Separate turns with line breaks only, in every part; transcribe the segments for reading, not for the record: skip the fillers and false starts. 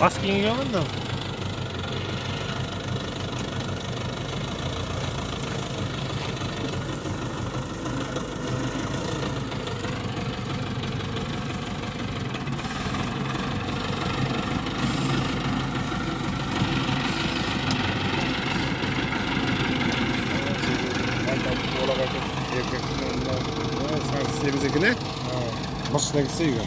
Bas kiyingan mı?
Bizikine başına gitse yiyor.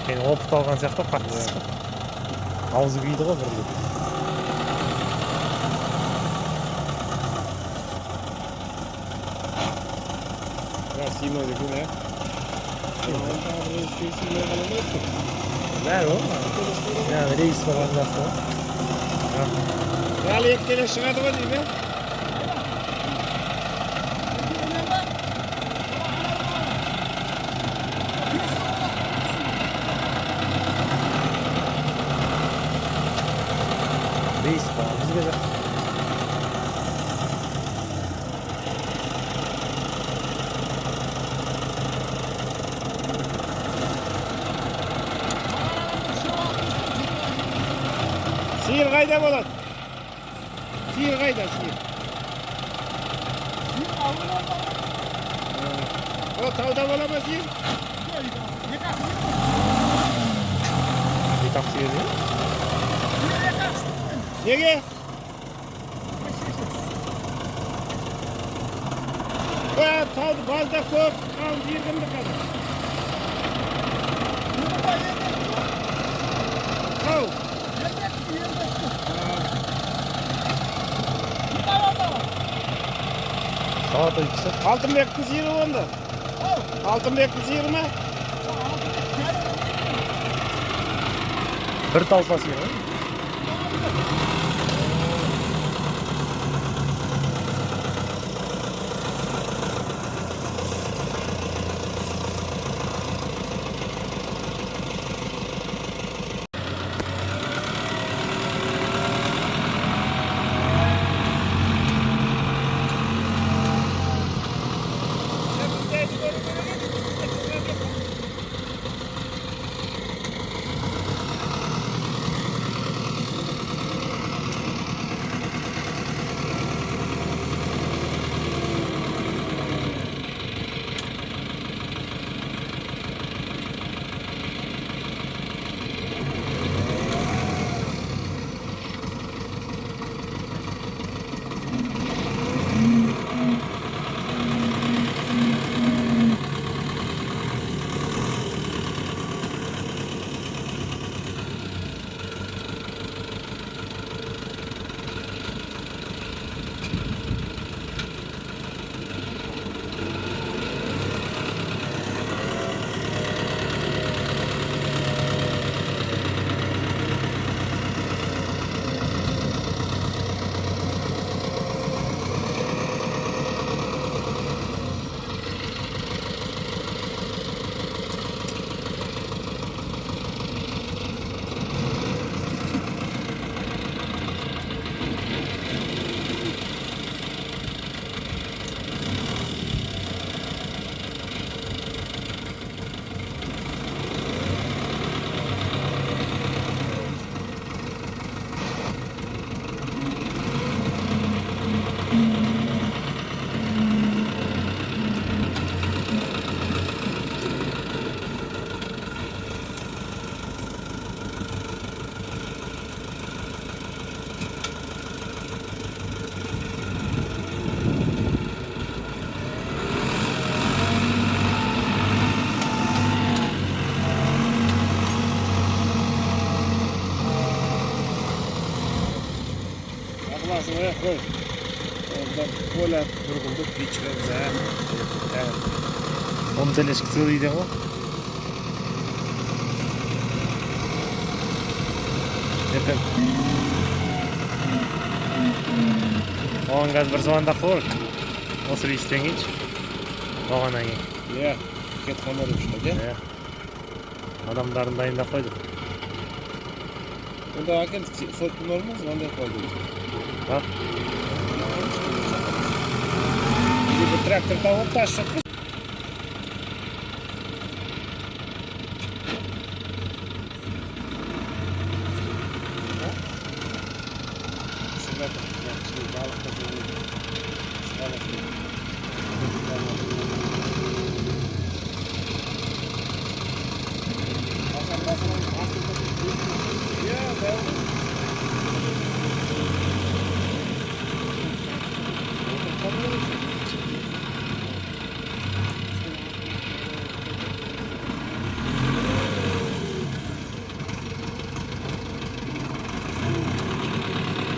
Yani oput algan сияқты қатты. Аузы күйді ғой бірлік.
Симайды екен, ә?
Бәрі ол ма? Рейс болған жақсы ғой.
Әлі еткеле шығады ғой дейді?
Рейс болған бізге жақсы.
Сиыр қайда болады? Сиыр қайда, сиыр? О, тауда бола ма сиыр?
Екі ақсы келді ме?
Неге? Тауды базда көп, қалын сиыр кімді қазір? Тау?
Сағат өйтісі.
Алтынбектің сиыры онда? Алтынбектің сиыры ма?
Бір талпа сиыр ма?
Қой. Поля тұрғылды печка за.
Он телешкі сөйлейді ғой. Ертең. Оған қазір бір звондақ қойып. Осы рейстен кейінші. Оғаннан кейін.
Иә, кетқанда деп шығады, иә?
Иә. Адамдарын дайындап қойды.
Онда әкел сотты нормыз, ондай қойды.
Ha?
Bir traktör tavuk taşıp Yaxshi baliq qilib.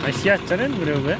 Aşiyat canın buraya be.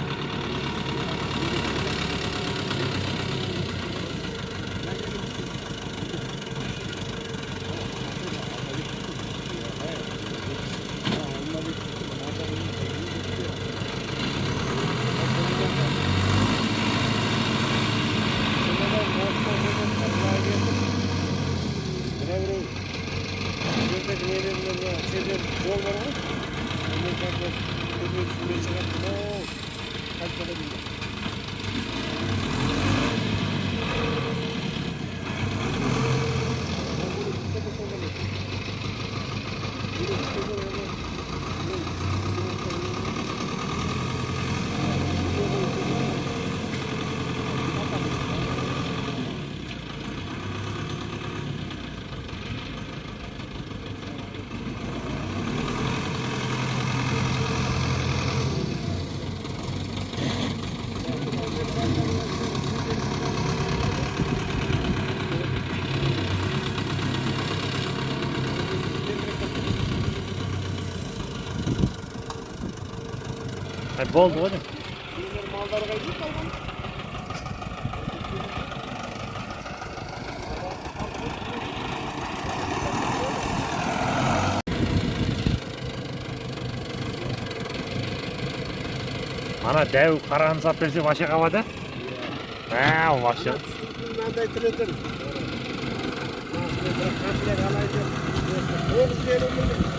Boldu oğlum.
Malları kaydı kalmadı.
Ana dev karan sapesi başa havada. Ha başı.
Ben de itiledim. Kapıya kalaydı. Oğuz yerim dedi.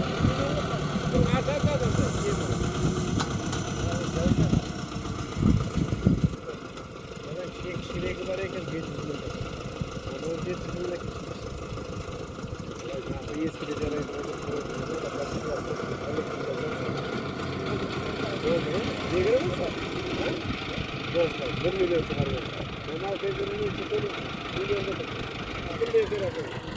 Bir milyon çıkarıyor. Normal tezgahını tutuyor. Milyon da. Bir milyon çıkarıyor.